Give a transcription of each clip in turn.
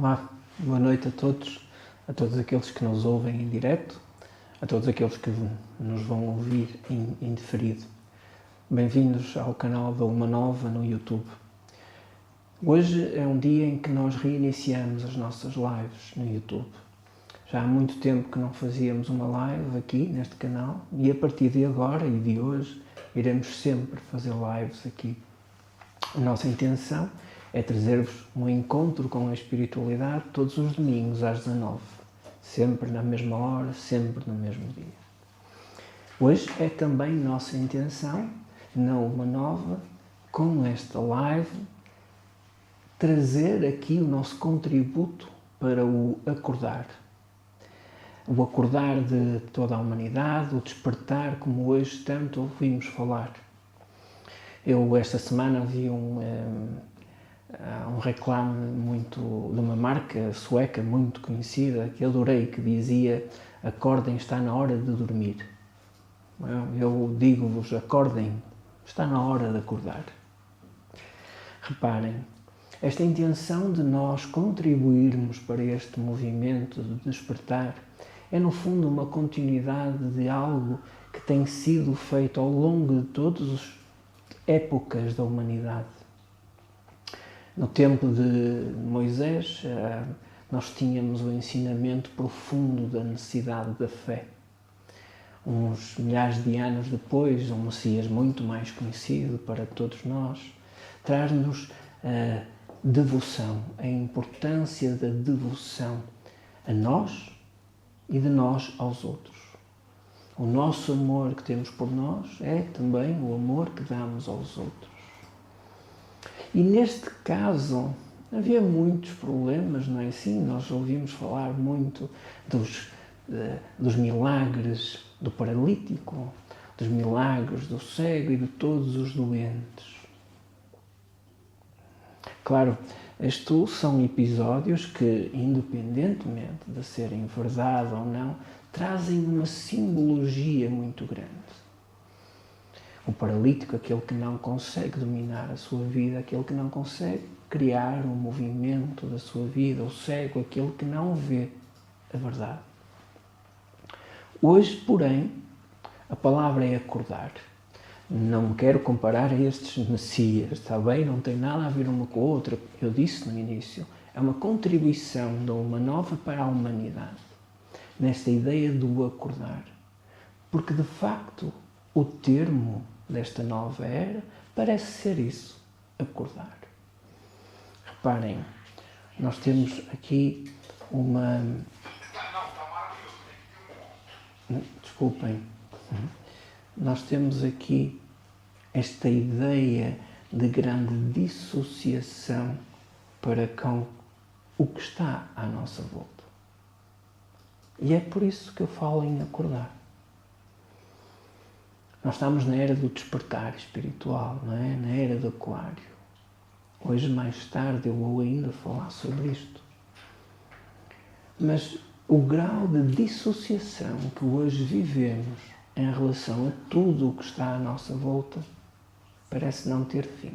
Olá, boa noite a todos aqueles que nos ouvem em direto, a todos aqueles que nos vão ouvir em diferido. Bem-vindos ao canal da Uma Nova no YouTube. Hoje é um dia em que nós reiniciamos as nossas lives no YouTube. Já há muito tempo que não fazíamos uma live aqui neste canal e a partir de agora e de hoje iremos sempre fazer lives aqui. A nossa intenção é trazer-vos um encontro com a espiritualidade todos os domingos às 19h, sempre na mesma hora, sempre no mesmo dia. Hoje é também nossa intenção, não uma nova, com esta live, trazer aqui o nosso contributo para o acordar. O acordar de toda a humanidade, o despertar, como hoje tanto ouvimos falar. Eu esta semana vi um reclame muito de uma marca sueca muito conhecida que adorei, que dizia: acordem, está na hora de dormir. Eu digo-vos, acordem, está na hora de acordar. Reparem, esta intenção de nós contribuirmos para este movimento de despertar é no fundo uma continuidade de algo que tem sido feito ao longo de todas as épocas da humanidade. No tempo de Moisés, nós tínhamos o ensinamento profundo da necessidade da fé. Uns milhares de anos depois, um Messias muito mais conhecido para todos nós, traz-nos a devoção, a importância da devoção a nós e de nós aos outros. O nosso amor que temos por nós é também o amor que damos aos outros. E neste caso havia muitos problemas, não é assim? Nós ouvimos falar muito dos milagres do paralítico, dos milagres do cego e de todos os doentes. Claro, estes são episódios que, independentemente de serem verdade ou não, trazem uma simbologia muito grande. O paralítico, aquele que não consegue dominar a sua vida, aquele que não consegue criar um movimento da sua vida, o cego, aquele que não vê a verdade. Hoje, porém, a palavra é acordar. Não me quero comparar a estes messias, está bem? Não tem nada a ver uma com a outra. Eu disse no início, é uma contribuição da Uma Nova para a humanidade, nesta ideia do acordar. Porque, de facto, o termo desta nova era parece ser isso, acordar. Reparem, nós temos aqui uma... Desculpem. Nós temos aqui esta ideia de grande dissociação para com o que está à nossa volta. E é por isso que eu falo em acordar. Nós estamos na era do despertar espiritual, não é? Na era do aquário. Hoje, mais tarde, eu vou ainda falar sobre isto. Mas o grau de dissociação que hoje vivemos em relação a tudo o que está à nossa volta parece não ter fim.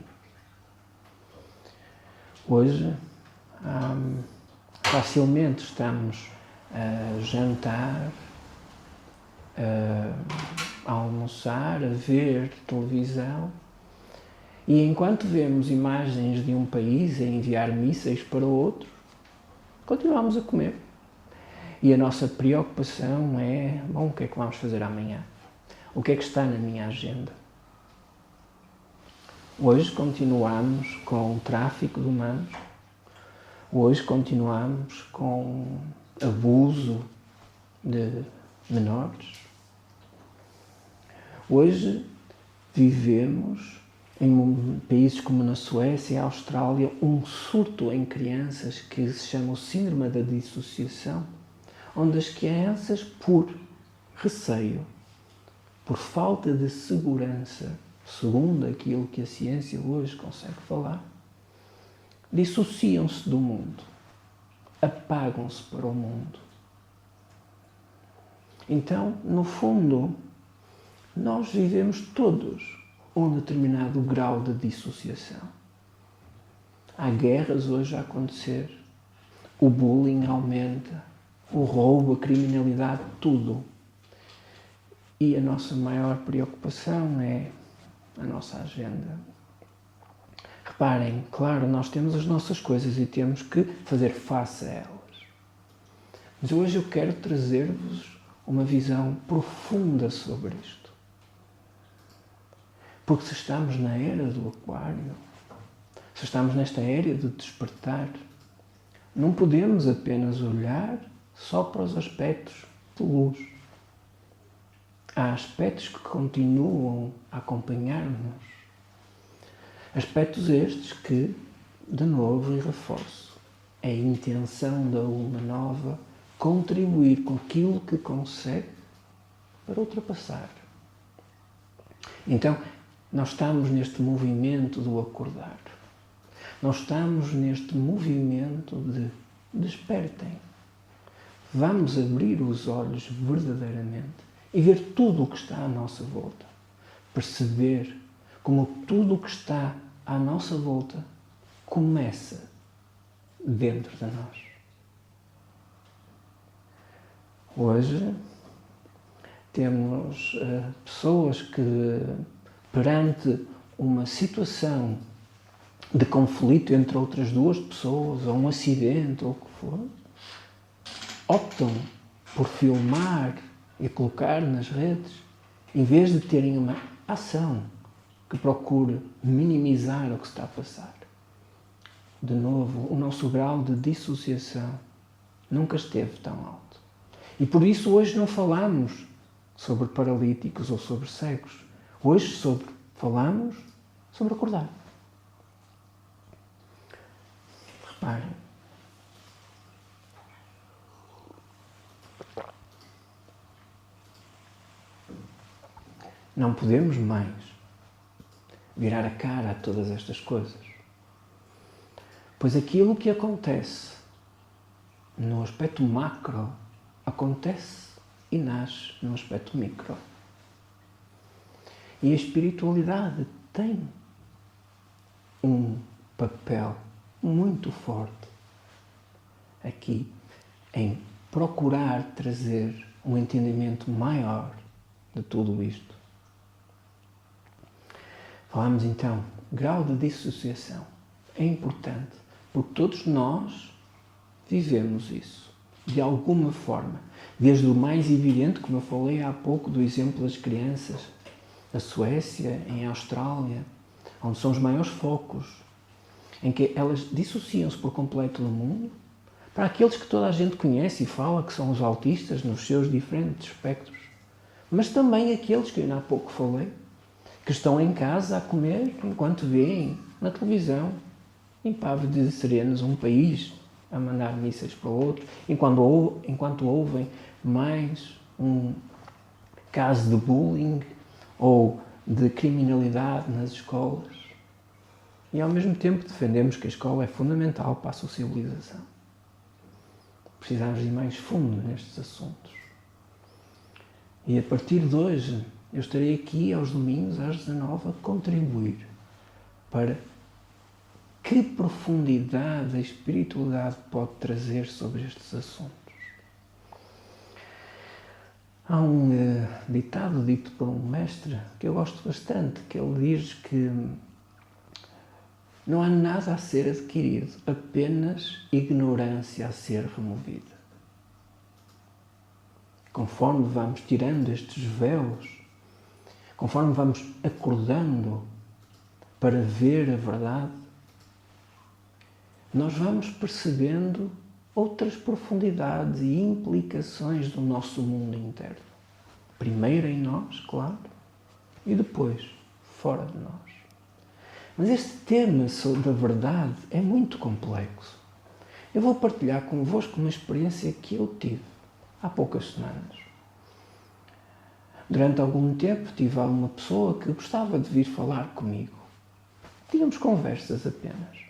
Hoje, facilmente estamos a jantar, a almoçar, a ver televisão, e enquanto vemos imagens de um país a enviar mísseis para outro, continuamos a comer. E a nossa preocupação é, bom, o que é que vamos fazer amanhã? O que é que está na minha agenda? Hoje continuamos com o tráfico de humanos. Hoje continuamos com abuso de menores. Hoje vivemos em países como na Suécia e a Austrália um surto em crianças que se chama o síndrome da dissociação, onde as crianças, por receio, por falta de segurança, segundo aquilo que a ciência hoje consegue falar, dissociam-se do mundo, apagam-se para o mundo. Então, no fundo, nós vivemos todos um determinado grau de dissociação. Há guerras hoje a acontecer, o bullying aumenta, o roubo, a criminalidade, tudo. E a nossa maior preocupação é a nossa agenda. Reparem, claro, nós temos as nossas coisas e temos que fazer face a elas. Mas hoje eu quero trazer-vos uma visão profunda sobre isto. Porque se estamos na era do aquário, se estamos nesta era de despertar, não podemos apenas olhar só para os aspectos de luz. Há aspectos que continuam a acompanhar-nos. Aspectos estes que, de novo e reforço, é a intenção da lua nova contribuir com aquilo que consegue para ultrapassar. Então, nós estamos neste movimento do acordar. Nós estamos neste movimento de despertem. Vamos abrir os olhos verdadeiramente e ver tudo o que está à nossa volta. Perceber como tudo o que está à nossa volta começa dentro de nós. Hoje temos pessoas que, perante uma situação de conflito entre outras duas pessoas, ou um acidente, ou o que for, optam por filmar e colocar nas redes, em vez de terem uma ação que procure minimizar o que está a passar. De novo, o nosso grau de dissociação nunca esteve tão alto. E por isso hoje não falamos sobre paralíticos ou sobre cegos. Hoje falamos sobre acordar. Reparem. Não podemos mais virar a cara a todas estas coisas. Pois aquilo que acontece no aspecto macro acontece e nasce no aspecto micro. E a espiritualidade tem um papel muito forte aqui em procurar trazer um entendimento maior de tudo isto. Falamos então, grau de dissociação. É importante, porque todos nós vivemos isso, de alguma forma. Desde o mais evidente, como eu falei há pouco, do exemplo das crianças, da Suécia, em Austrália, onde são os maiores focos, em que elas dissociam-se por completo do mundo, para aqueles que toda a gente conhece e fala, que são os autistas, nos seus diferentes espectros, mas também aqueles que eu há pouco falei, que estão em casa a comer enquanto veem na televisão, impávidos e serenos, um país a mandar mísseis para o outro, enquanto ouvem mais um caso de bullying ou de criminalidade nas escolas. E ao mesmo tempo defendemos que a escola é fundamental para a socialização. Precisamos ir mais fundo nestes assuntos. E a partir de hoje, eu estarei aqui aos domingos, às 19h, a contribuir para que profundidade a espiritualidade pode trazer sobre estes assuntos. Há um ditado dito por um mestre que eu gosto bastante, que ele diz que não há nada a ser adquirido, apenas ignorância a ser removida. Conforme vamos tirando estes véus, conforme vamos acordando para ver a verdade, nós vamos percebendo outras profundidades e implicações do nosso mundo interno. Primeiro em nós, claro, e depois fora de nós. Mas este tema da verdade é muito complexo. Eu vou partilhar convosco uma experiência que eu tive há poucas semanas. Durante algum tempo tive uma pessoa que gostava de vir falar comigo. Tínhamos conversas apenas.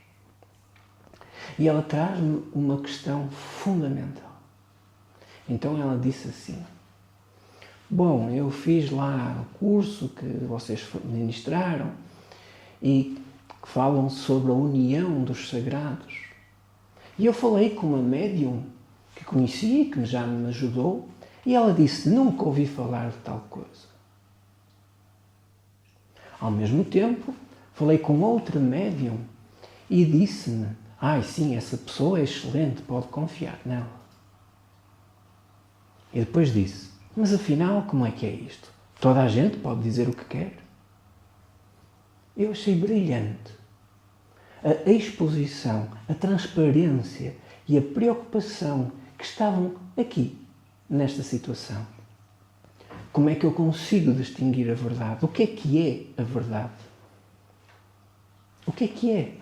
E ela traz-me uma questão fundamental. Então ela disse assim: bom, eu fiz lá o curso que vocês ministraram e que falam sobre a união dos sagrados. E eu falei com uma médium que conheci e que já me ajudou, e ela disse: nunca ouvi falar de tal coisa. Ao mesmo tempo, falei com outra médium e disse-me: sim, essa pessoa é excelente, pode confiar nela. E depois disse: mas afinal, como é que é isto? Toda a gente pode dizer o que quer? Eu achei brilhante a exposição, a transparência e a preocupação que estavam aqui, nesta situação. Como é que eu consigo distinguir a verdade? O que é a verdade? O que é?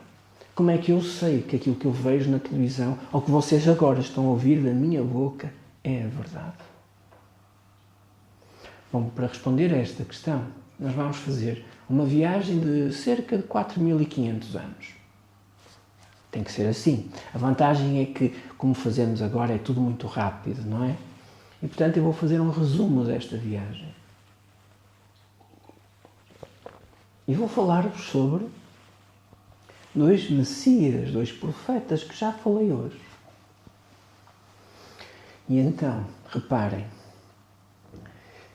Como é que eu sei que aquilo que eu vejo na televisão, ou que vocês agora estão a ouvir da minha boca, é a verdade? Bom, para responder a esta questão, nós vamos fazer uma viagem de cerca de 4.500 anos. Tem que ser assim. A vantagem é que, como fazemos agora, é tudo muito rápido, não é? E, portanto, eu vou fazer um resumo desta viagem. E vou falar-vos sobre 2 messias, 2 profetas que já falei hoje. E então, reparem,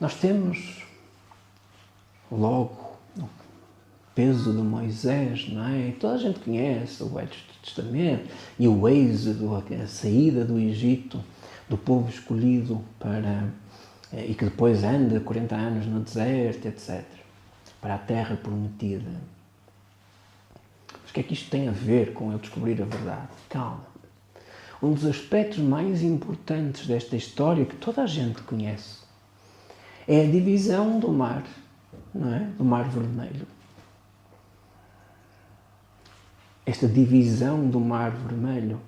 nós temos logo o peso de Moisés, não é? E toda a gente conhece o Velho Testamento e o êxodo, a saída do Egito, do povo escolhido e que depois anda 40 anos no deserto, etc. Para a terra prometida. Mas o que é que isto tem a ver com eu descobrir a verdade? Calma. Um dos aspectos mais importantes desta história, que toda a gente conhece, é a divisão do mar, não é? Do Mar Vermelho. Esta divisão do Mar Vermelho,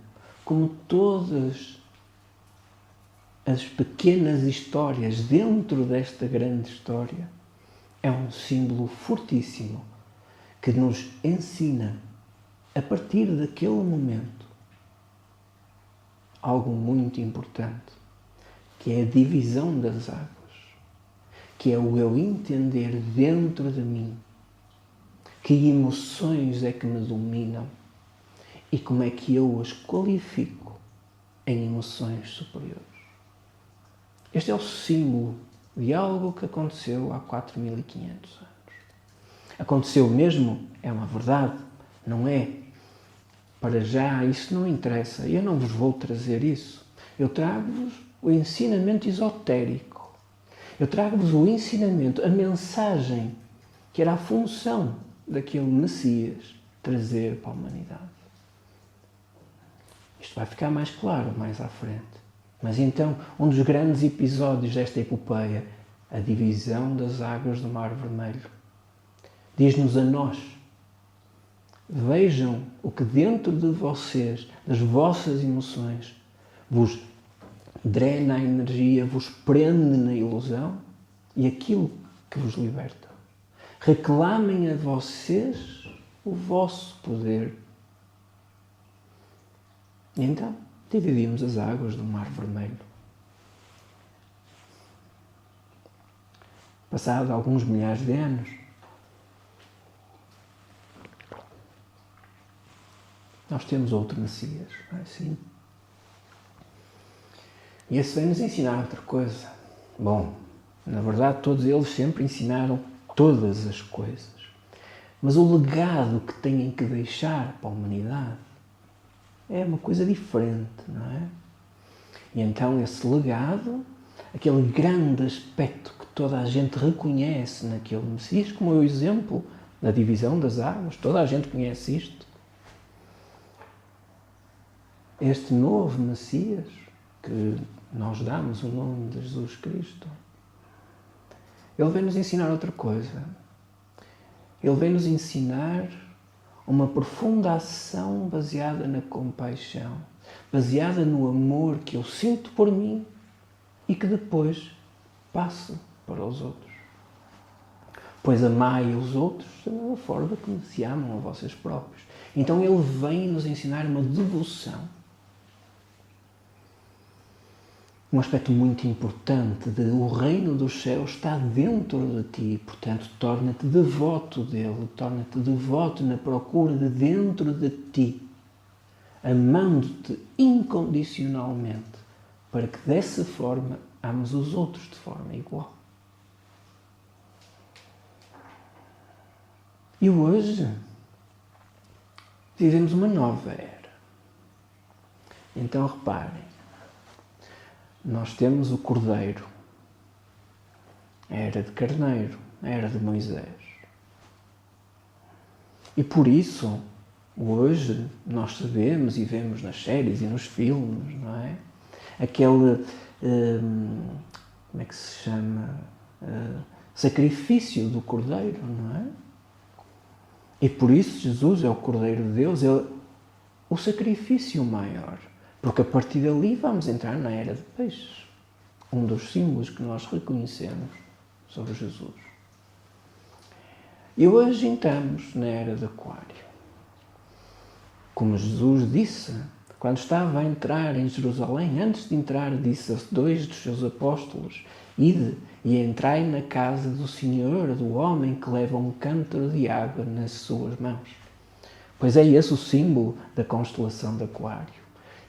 como todas as pequenas histórias dentro desta grande história, é um símbolo fortíssimo que nos ensina, a partir daquele momento, algo muito importante, que é a divisão das águas, que é o eu entender dentro de mim que emoções é que me dominam e como é que eu as qualifico em emoções superiores. Este é o símbolo de algo que aconteceu há 4.500 anos. Aconteceu mesmo? É uma verdade? Não é? Para já, isso não interessa. Eu não vos vou trazer isso. Eu trago-vos o ensinamento esotérico. Eu trago-vos o ensinamento, a mensagem, que era a função daquele Messias trazer para a humanidade. Isto vai ficar mais claro mais à frente. Mas então, um dos grandes episódios desta epopeia, a divisão das águas do Mar Vermelho, diz-nos a nós: vejam o que dentro de vocês, das vossas emoções, vos drena a energia, vos prende na ilusão e aquilo que vos liberta. Reclamem a vocês o vosso poder. E então, dividimos as águas do Mar Vermelho. Passados alguns milhares de anos, nós temos outro Messias, não é assim? E esse vem nos ensinar outra coisa. Bom, na verdade todos eles sempre ensinaram todas as coisas. Mas o legado que têm que deixar para a humanidade é uma coisa diferente, não é? E então esse legado, aquele grande aspecto que toda a gente reconhece naquele Messias, como é o exemplo da divisão das águas, toda a gente conhece isto. Este novo Messias, que nós damos o nome de Jesus Cristo, ele vem nos ensinar outra coisa. Ele vem nos ensinar uma profunda ação baseada na compaixão, baseada no amor que eu sinto por mim e que depois passo para os outros. Pois amai os outros da mesma forma que se amam a vocês próprios. Então ele vem nos ensinar uma devoção. Um aspecto muito importante de o reino dos céus está dentro de ti, portanto, torna-te devoto dele, torna-te devoto na procura de dentro de ti amando-te incondicionalmente, para que dessa forma ames os outros de forma igual. E hoje vivemos uma nova era. Então reparem, nós temos o Cordeiro, a era de Carneiro, a era de Moisés. E por isso, hoje, nós sabemos e vemos nas séries e nos filmes, não é? Aquele, como é que se chama? Sacrifício do Cordeiro, não é? E por isso Jesus é o Cordeiro de Deus, é o sacrifício maior. Porque a partir dali vamos entrar na era de peixes. Um dos símbolos que nós reconhecemos sobre Jesus. E hoje entramos na era de Aquário. Como Jesus disse, quando estava a entrar em Jerusalém, antes de entrar, disse a 2 dos seus apóstolos: ide e entrai na casa do Senhor, do homem que leva um cântaro de água nas suas mãos. Pois é esse o símbolo da constelação de Aquário.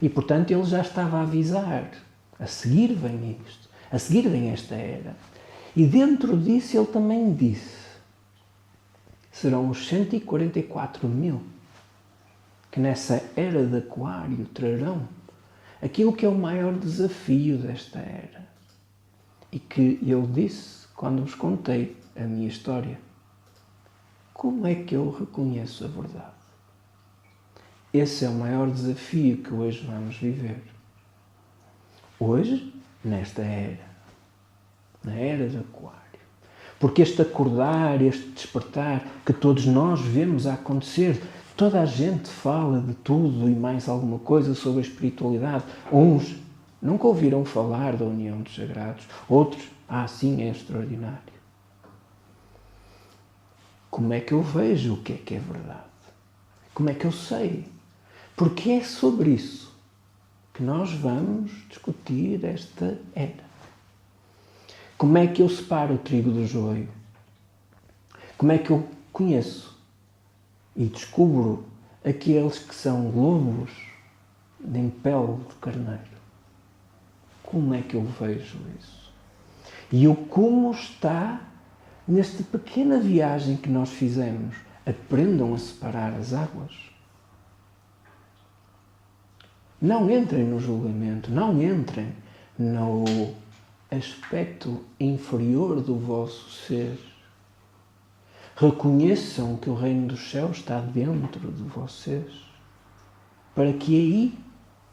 E, portanto, ele já estava a avisar: a seguir vem isto, a seguir vem esta era. E dentro disso ele também disse: serão os 144.000 que nessa era de Aquário trarão aquilo que é o maior desafio desta era. E que eu disse quando vos contei a minha história. Como é que eu reconheço a verdade? Esse é o maior desafio que hoje vamos viver. Hoje, nesta era. Na era de Aquário. Porque este acordar, este despertar que todos nós vemos a acontecer, toda a gente fala de tudo e mais alguma coisa sobre a espiritualidade. Uns nunca ouviram falar da união dos sagrados. Outros, sim, é extraordinário. Como é que eu vejo o que é verdade? Como é que eu sei? Porque é sobre isso que nós vamos discutir esta era. Como é que eu separo o trigo do joio? Como é que eu conheço e descubro aqueles que são lobos em pele de carneiro? Como é que eu vejo isso? E o como está nesta pequena viagem que nós fizemos. Aprendam a separar as águas. Não entrem no julgamento, não entrem no aspecto inferior do vosso ser. Reconheçam que o reino dos céus está dentro de vocês, para que aí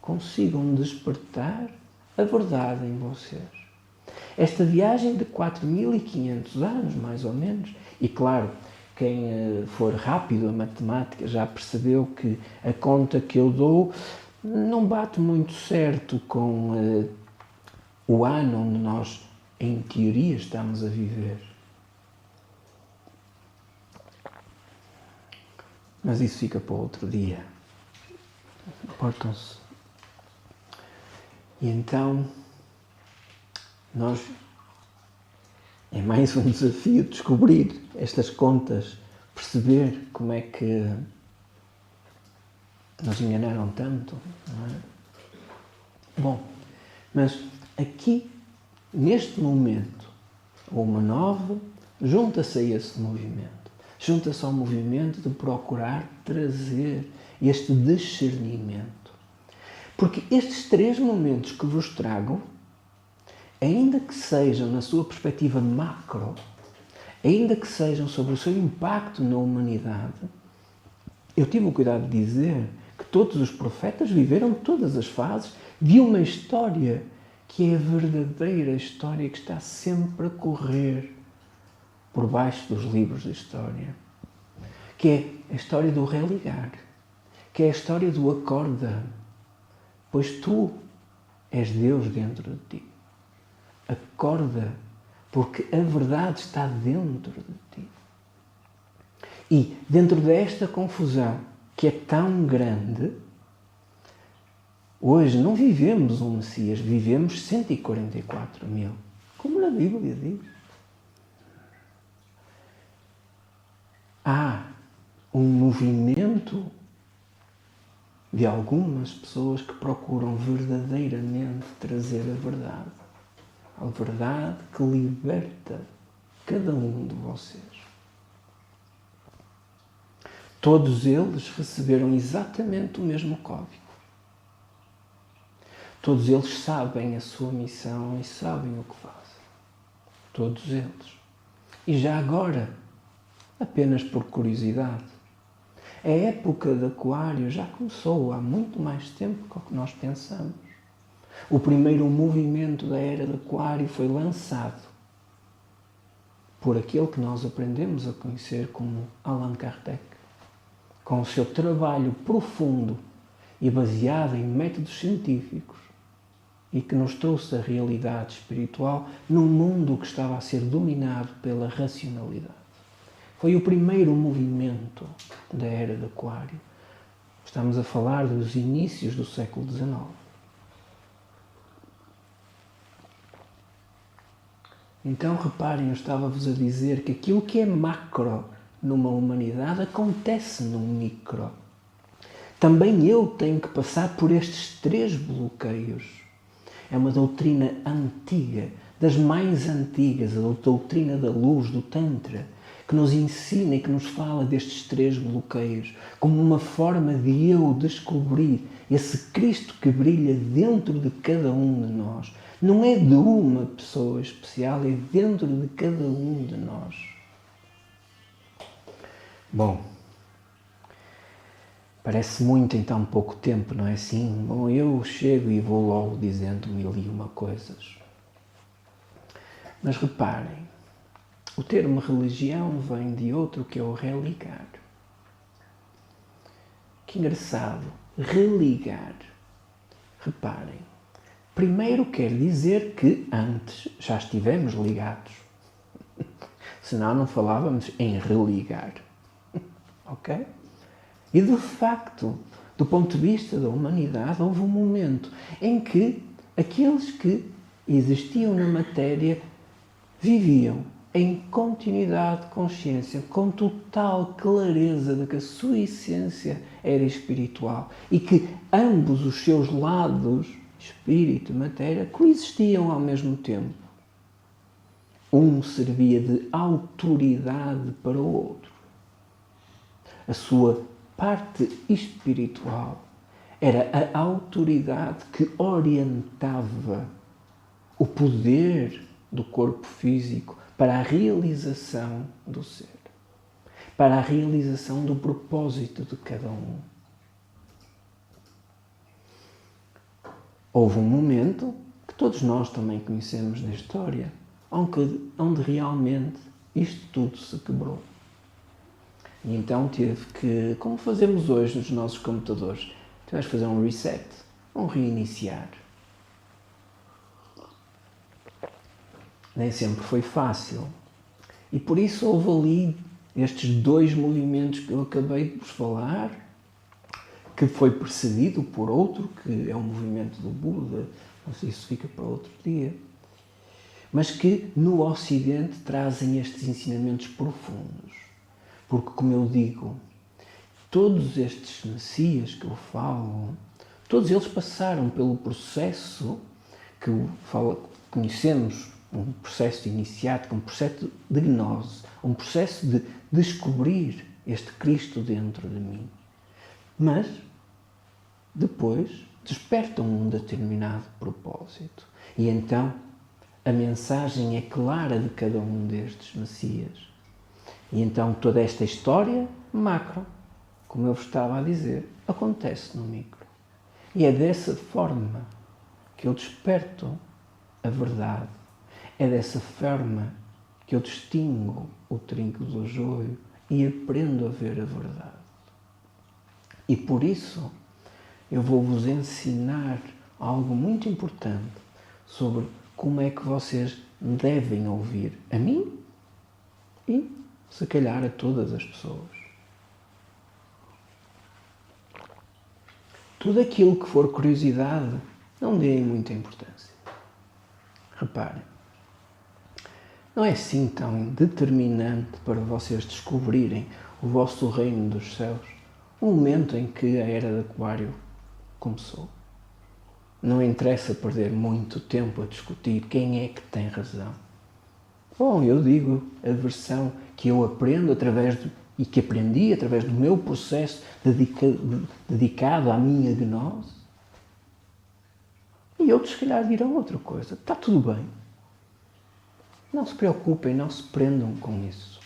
consigam despertar a verdade em vocês. Esta viagem de 4.500 anos, mais ou menos, e claro, quem for rápido a matemática já percebeu que a conta que eu dou não bate muito certo com o ano onde nós, em teoria, estamos a viver. Mas isso fica para outro dia. Importam-se. E então, é mais um desafio descobrir estas contas, perceber como é que nos enganaram tanto, não é? Bom, mas aqui, neste momento, uma nova junta-se a esse movimento. Junta-se ao movimento de procurar trazer este discernimento. Porque estes 3 momentos que vos trago, ainda que sejam na sua perspectiva macro, ainda que sejam sobre o seu impacto na humanidade, eu tive o cuidado de dizer que todos os profetas viveram todas as fases de uma história que é a verdadeira história que está sempre a correr por baixo dos livros de história, que é a história do religar, que é a história do acorda, pois tu és Deus dentro de ti. Acorda, porque a verdade está dentro de ti. E dentro desta confusão que é tão grande, hoje não vivemos um Messias, vivemos 144.000, como na Bíblia diz. Há um movimento de algumas pessoas que procuram verdadeiramente trazer a verdade que liberta cada um de vocês. Todos eles receberam exatamente o mesmo código. Todos eles sabem a sua missão e sabem o que fazem. Todos eles. E já agora, apenas por curiosidade, a época de Aquário já começou há muito mais tempo do que nós pensamos. O primeiro movimento da era de Aquário foi lançado por aquele que nós aprendemos a conhecer como Allan Kardec, com o seu trabalho profundo e baseado em métodos científicos, e que nos trouxe a realidade espiritual num mundo que estava a ser dominado pela racionalidade. Foi o primeiro movimento da era de Aquário. Estamos a falar dos inícios do século XIX. Então, reparem, eu estava-vos a dizer que aquilo que é macro numa humanidade acontece num micro. Também eu tenho que passar por estes 3 bloqueios. É uma doutrina antiga, das mais antigas, a doutrina da luz, do Tantra, que nos ensina e que nos fala destes 3 bloqueios, como uma forma de eu descobrir esse Cristo que brilha dentro de cada um de nós. Não é de uma pessoa especial, é dentro de cada um de nós. Bom, parece muito em tão pouco tempo, não é assim? Bom, eu chego e vou logo dizendo 1001 coisas. Mas reparem, o termo religião vem de outro que é o religar. Que engraçado, religar. Reparem, primeiro quer dizer que antes já estivemos ligados. Senão não falávamos em religar. Ok? E de facto, do ponto de vista da humanidade, houve um momento em que aqueles que existiam na matéria viviam em continuidade de consciência, com total clareza de que a sua essência era espiritual e que ambos os seus lados, espírito e matéria, coexistiam ao mesmo tempo. Um servia de autoridade para o outro. A sua parte espiritual era a autoridade que orientava o poder do corpo físico para a realização do ser, para a realização do propósito de cada um. Houve um momento que todos nós também conhecemos da história, onde realmente isto tudo se quebrou. E então teve que, como fazemos hoje nos nossos computadores, tivemos que fazer um reset, um reiniciar. Nem sempre foi fácil. E por isso houve ali estes 2 movimentos que eu acabei de vos falar, que foi precedido por outro, que é o movimento do Buda, não sei se fica para outro dia, mas que no Ocidente trazem estes ensinamentos profundos. Porque, como eu digo, todos estes messias que eu falo, todos eles passaram pelo processo que conhecemos, um processo iniciático, um processo de gnose, um processo de descobrir este Cristo dentro de mim. Mas, depois, despertam um determinado propósito. E então, a mensagem é clara de cada um destes messias. E então toda esta história macro, como eu vos estava a dizer, acontece no micro. E é dessa forma que eu desperto a verdade. É dessa forma que eu distingo o trigo do joio e aprendo a ver a verdade. E por isso eu vou-vos ensinar algo muito importante sobre como é que vocês devem ouvir a mim e, se calhar, a todas as pessoas. Tudo aquilo que for curiosidade, não deem muita importância. Reparem, não é assim tão determinante para vocês descobrirem o vosso reino dos céus, o momento em que a era de Aquário começou. Não interessa perder muito tempo a discutir quem é que tem razão. Bom, eu digo a versão que eu aprendo e que aprendi através do meu processo dedicado à minha gnose. E outros, se calhar, dirão outra coisa. Está tudo bem. Não se preocupem, não se prendam com isso.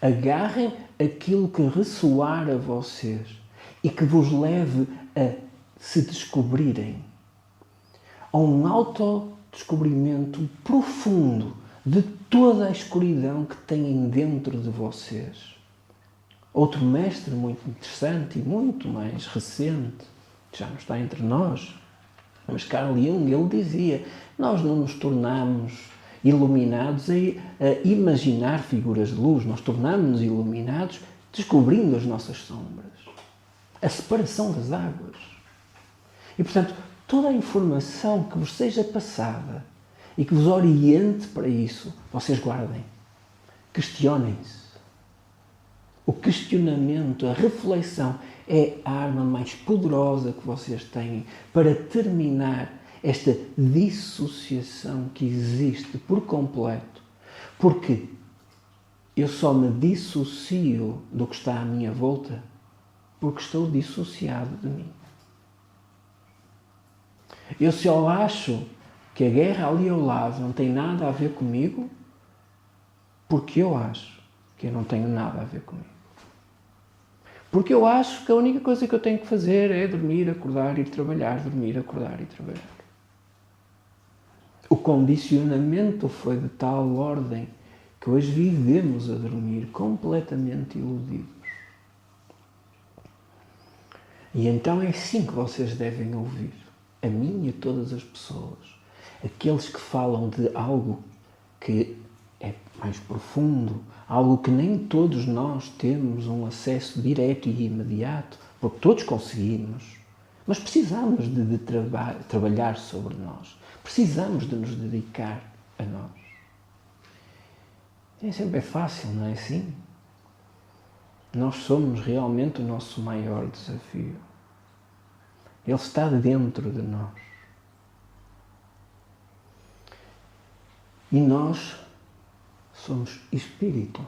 Agarrem aquilo que ressoar a vocês e que vos leve a se descobrirem, a um autodescobrimento profundo de toda a escuridão que têm dentro de vocês. Outro mestre muito interessante e muito mais recente, já não está entre nós, mas Carl Jung, ele dizia, nós não nos tornamos iluminados a imaginar figuras de luz, nós tornamos-nos iluminados descobrindo as nossas sombras, a separação das águas. E, portanto, toda a informação que vos seja passada e que vos oriente para isso, vocês guardem. Questionem-se. O questionamento, a reflexão é a arma mais poderosa que vocês têm para terminar esta dissociação que existe por completo. Porque eu só me dissocio do que está à minha volta porque estou dissociado de mim. Eu só acho que a guerra ali ao lado não tem nada a ver comigo porque eu acho que eu não tenho nada a ver comigo. Porque eu acho que a única coisa que eu tenho que fazer é dormir, acordar, ir trabalhar, dormir, acordar e trabalhar. O condicionamento foi de tal ordem que hoje vivemos a dormir completamente iludidos. E então é assim que vocês devem ouvir, a mim e a todas as pessoas. Aqueles que falam de algo que é mais profundo, algo que nem todos nós temos um acesso direto e imediato, porque todos conseguimos, mas precisamos de trabalhar sobre nós, precisamos de nos dedicar a nós. Nem sempre é fácil, não é assim? Nós somos realmente o nosso maior desafio. Ele está dentro de nós. E nós somos espírito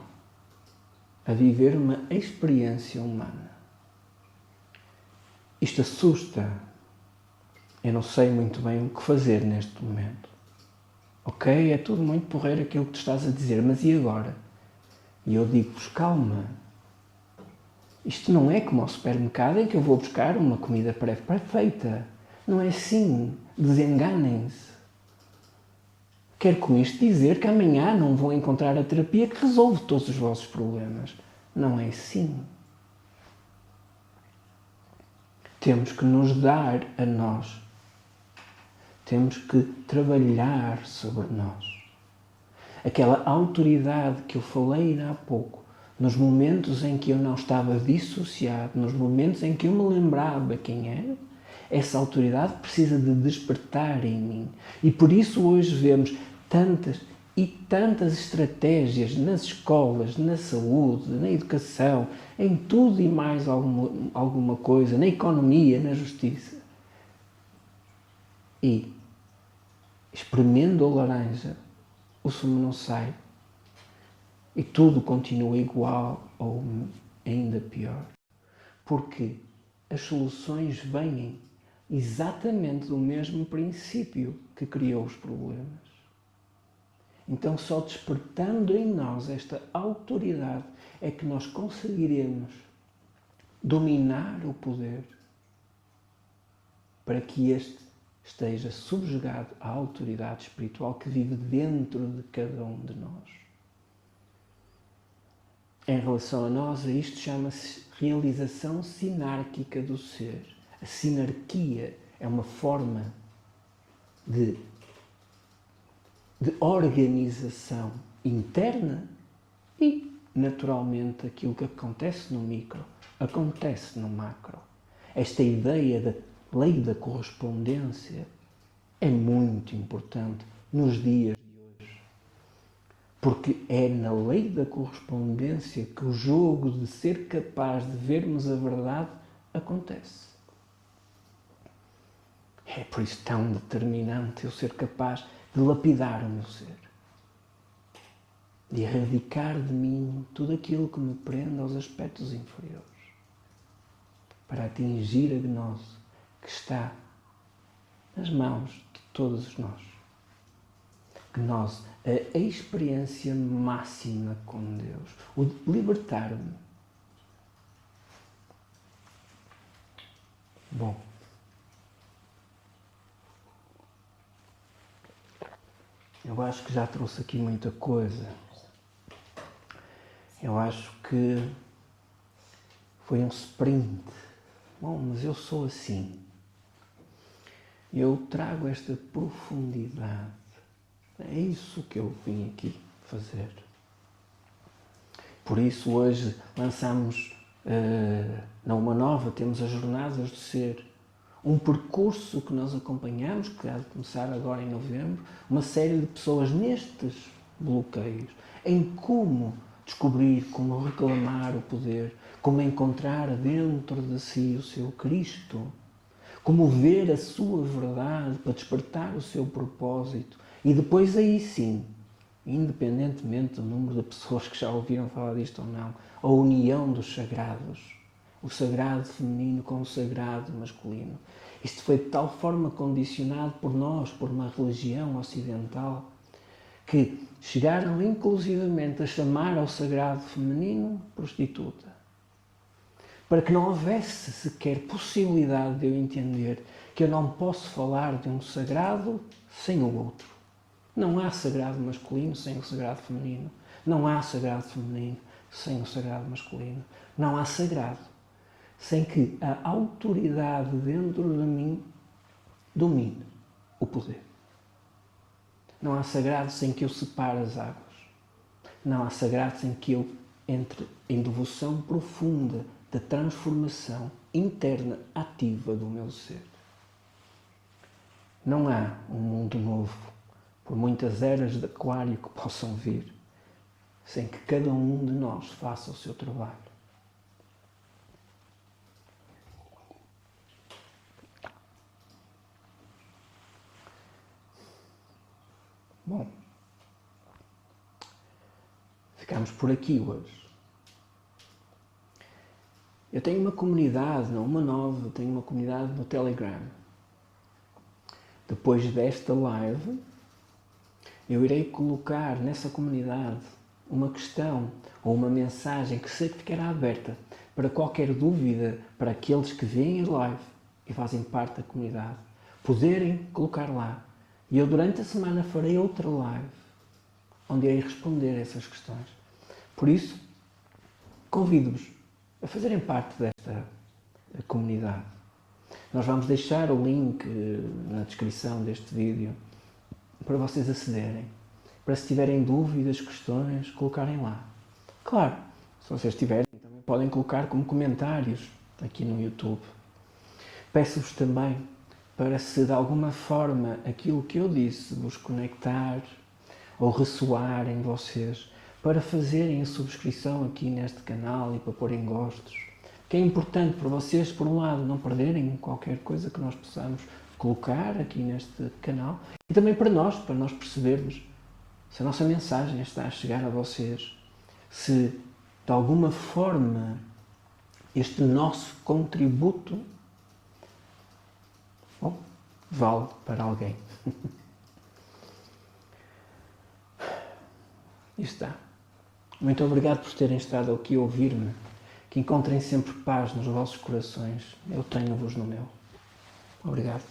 a viver uma experiência humana. Isto assusta. Eu não sei muito bem o que fazer neste momento. Ok, é tudo muito porreiro aquilo que tu estás a dizer, mas e agora? E eu digo-vos, calma. Isto não é como ao supermercado em que eu vou buscar uma comida pré-feita. Não é assim. Desenganem-se. Quero com isto dizer que amanhã não vão encontrar a terapia que resolve todos os vossos problemas. Não é assim. Temos que nos dar a nós. Temos que trabalhar sobre nós. Aquela autoridade que eu falei há pouco, nos momentos em que eu não estava dissociado, nos momentos em que eu me lembrava quem era, essa autoridade precisa de despertar em mim. E por isso hoje vemos tantas e tantas estratégias nas escolas, na saúde, na educação, em tudo e mais alguma coisa, na economia, na justiça. E, espremendo a laranja, o sumo não sai. E tudo continua igual ou ainda pior. Porque as soluções vêm exatamente do mesmo princípio que criou os problemas. Então, só despertando em nós esta autoridade é que nós conseguiremos dominar o poder para que este esteja subjugado à autoridade espiritual que vive dentro de cada um de nós. Em relação a nós, isto chama-se realização sinárquica do ser. A sinarquia é uma forma de organização interna e, naturalmente, aquilo que acontece no micro, acontece no macro. Esta ideia da lei da correspondência é muito importante nos dias de hoje. Porque é na lei da correspondência que o jogo de ser capaz de vermos a verdade acontece. É por isso tão determinante eu ser capaz de lapidar o meu ser, de erradicar de mim tudo aquilo que me prende aos aspectos inferiores, para atingir a gnose que está nas mãos de todos nós. Gnose, a experiência máxima com Deus, o de libertar-me. Bom, eu acho que já trouxe aqui muita coisa. Eu acho que foi um sprint. Bom, mas eu sou assim. Eu trago esta profundidade. É isso que eu vim aqui fazer. Por isso hoje lançamos, na Uma Nova, temos as Jornadas do Ser. Um percurso que nós acompanhamos, que há de começar agora em novembro, uma série de pessoas nestes bloqueios, em como descobrir, como reclamar o poder, como encontrar dentro de si o seu Cristo, como ver a sua verdade para despertar o seu propósito e depois aí sim, independentemente do número de pessoas que já ouviram falar disto ou não, a união dos sagrados, o sagrado feminino com o sagrado masculino. Isto foi de tal forma condicionado por nós, por uma religião ocidental, que chegaram inclusivamente a chamar ao sagrado feminino prostituta. Para que não houvesse sequer possibilidade de eu entender que eu não posso falar de um sagrado sem o outro. Não há sagrado masculino sem o sagrado feminino. Não há sagrado feminino sem o sagrado masculino. Não há sagrado sem que a autoridade dentro de mim domine o poder. Não há sagrado sem que eu separe as águas. Não há sagrado sem que eu entre em devoção profunda da transformação interna ativa do meu ser. Não há um mundo novo, por muitas eras de aquário que possam vir, sem que cada um de nós faça o seu trabalho. Bom, ficamos por aqui hoje. Eu tenho uma comunidade, não uma nova, tenho uma comunidade no Telegram. Depois desta live, eu irei colocar nessa comunidade uma questão ou uma mensagem que sei que ficará aberta para qualquer dúvida, para aqueles que veem a live e fazem parte da comunidade, poderem colocar lá. E eu durante a semana farei outra live, onde irei responder a essas questões. Por isso, convido-vos a fazerem parte desta comunidade. Nós vamos deixar o link na descrição deste vídeo para vocês acederem. Para se tiverem dúvidas, questões, colocarem lá. Claro, se vocês tiverem, também podem colocar como comentários aqui no YouTube. Peço-vos também para, se de alguma forma aquilo que eu disse vos conectar ou ressoar em vocês, para fazerem a subscrição aqui neste canal e para porem gostos, que é importante para vocês, por um lado, não perderem qualquer coisa que nós possamos colocar aqui neste canal, e também para nós percebermos se a nossa mensagem está a chegar a vocês, se de alguma forma este nosso contributo, bom, vale para alguém. E está. Muito obrigado por terem estado aqui a ouvir-me. Que encontrem sempre paz nos vossos corações. Eu tenho-vos no meu. Obrigado.